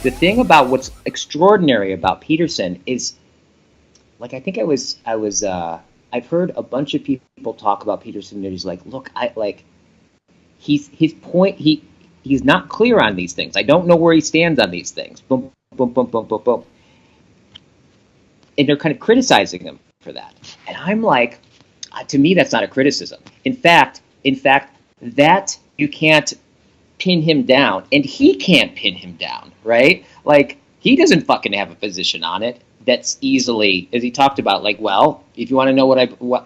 the thing about what's extraordinary about Peterson is, like, I think I've heard a bunch of people talk about Peterson, and he's like, look, his point, he's not clear on these things. I don't know where he stands on these things. Boom, boom, boom, boom, boom, boom. And they're kind of criticizing him for that. And I'm like, to me, that's not a criticism. In fact, that you can't pin him down, and he can't pin him down, right? Like, he doesn't fucking have a position on it that's easily, as he talked about, like, well, if you want to know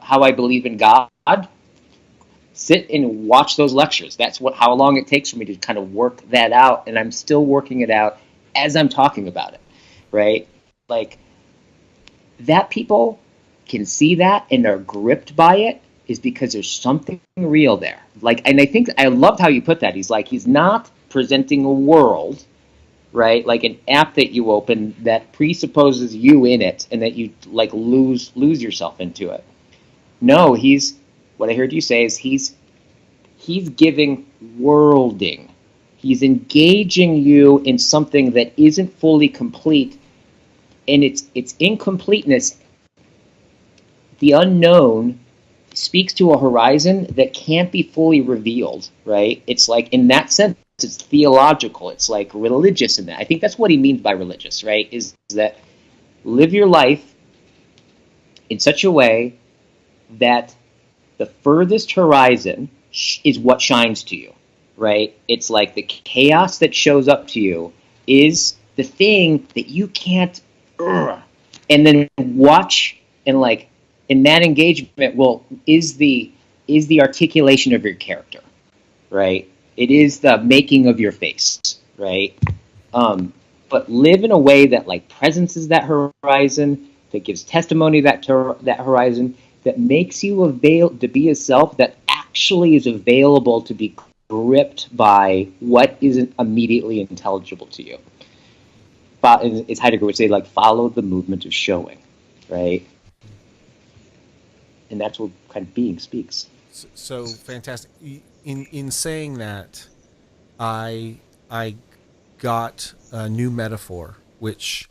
how I believe in God, sit and watch those lectures. That's how long it takes for me to kind of work that out, and I'm still working it out as I'm talking about it, right? Like, that people can see that and are gripped by it is because there's something real there. Like, and I think I loved how you put that. He's like, he's not presenting a world, right? Like an app that you open that presupposes you in it and that you like lose yourself into it. No, what I heard you say is he's giving worlding. He's engaging you in something that isn't fully complete, and its incompleteness, the unknown, speaks to a horizon that can't be fully revealed, right? It's like, in that sense, it's theological. It's like religious in that. I think that's what he means by religious, right? Is that live your life in such a way that the furthest horizon is what shines to you, right? It's like the chaos that shows up to you is the thing that you can't, and then watch, and like, in that engagement is the articulation of your character, right? It is the making of your face, right? But live in a way that like presences that horizon, that gives testimony that horizon, that makes you avail to be a self that actually is available to be gripped by what isn't immediately intelligible to you. But as Heidegger would say, like, follow the movement of showing, right? And that's what kind of being speaks. So fantastic. In saying that, I got a new metaphor, which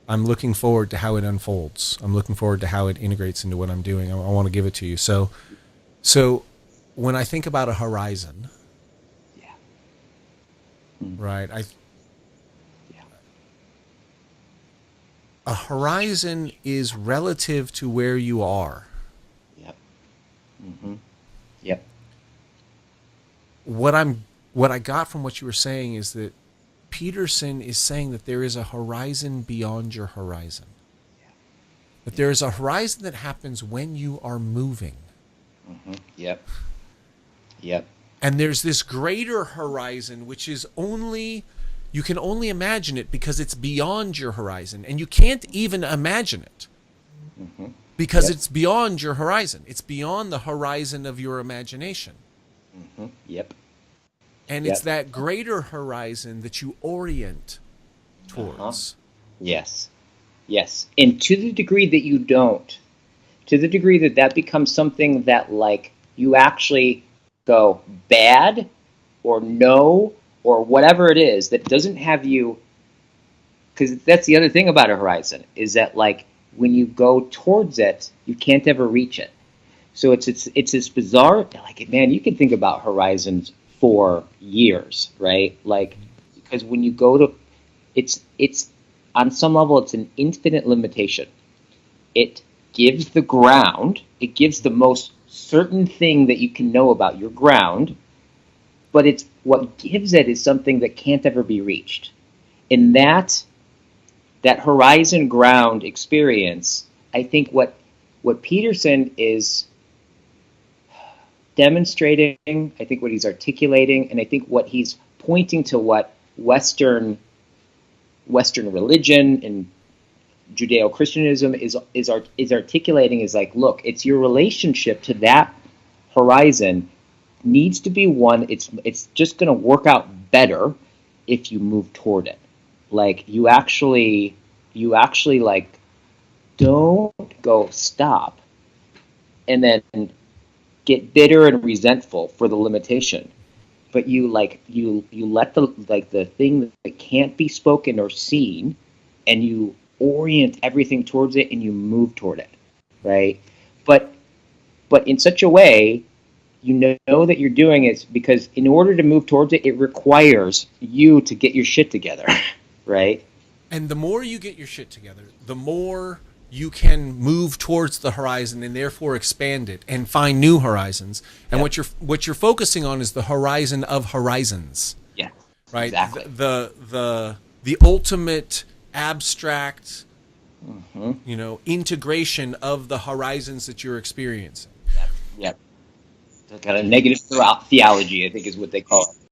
I'm looking forward to how it unfolds. I'm looking forward to how it integrates into what I'm doing. I want to give it to you. So when I think about a horizon, yeah, right? A horizon is relative to where you are. Yep. Mm-hmm. Yep. What I got from what you were saying is that Peterson is saying that there is a horizon beyond your horizon. Yeah. That there is a horizon that happens when you are moving. Mm-hmm. Yep. Yep. And there's this greater horizon, which is you can only imagine it because it's beyond your horizon. And you can't even imagine it because it's beyond your horizon. It's beyond the horizon of your imagination. Mm-hmm. Yep. And it's that greater horizon that you orient towards. Yes. Yes. And to the degree that you don't, to the degree that becomes something that, like, you actually go bad or no or whatever it is that doesn't have you, because that's the other thing about a horizon, is that, like, when you go towards it, you can't ever reach it. So it's this bizarre, like, man, you can think about horizons for years, right? Like, because when you go to, it's on some level, it's an infinite limitation. It gives the ground, it gives the most certain thing that you can know about your ground, but it's what gives it is something that can't ever be reached. And that horizon ground experience, I think what Peterson is demonstrating, I think what he's articulating, and I think what he's pointing to, what Western religion and Judeo-Christianism is articulating, is like, look, it's your relationship to that horizon needs to be one. It's just going to work out better if you move toward it. Like, you actually like, don't go stop and then get bitter and resentful for the limitation. but you let the thing that can't be spoken or seen, and you orient everything towards it, and you move toward it, right? But in such a way, you know that you're doing it because in order to move towards it, it requires you to get your shit together, right? And the more you get your shit together, the more you can move towards the horizon and therefore expand it and find new horizons. And Yep. what you're focusing on is the horizon of horizons, Yeah, right? exactly. The ultimate abstract, Mm-hmm. integration of the horizons that you're experiencing. Yep. Yep. So kind of negative theology, I think, is what they call it.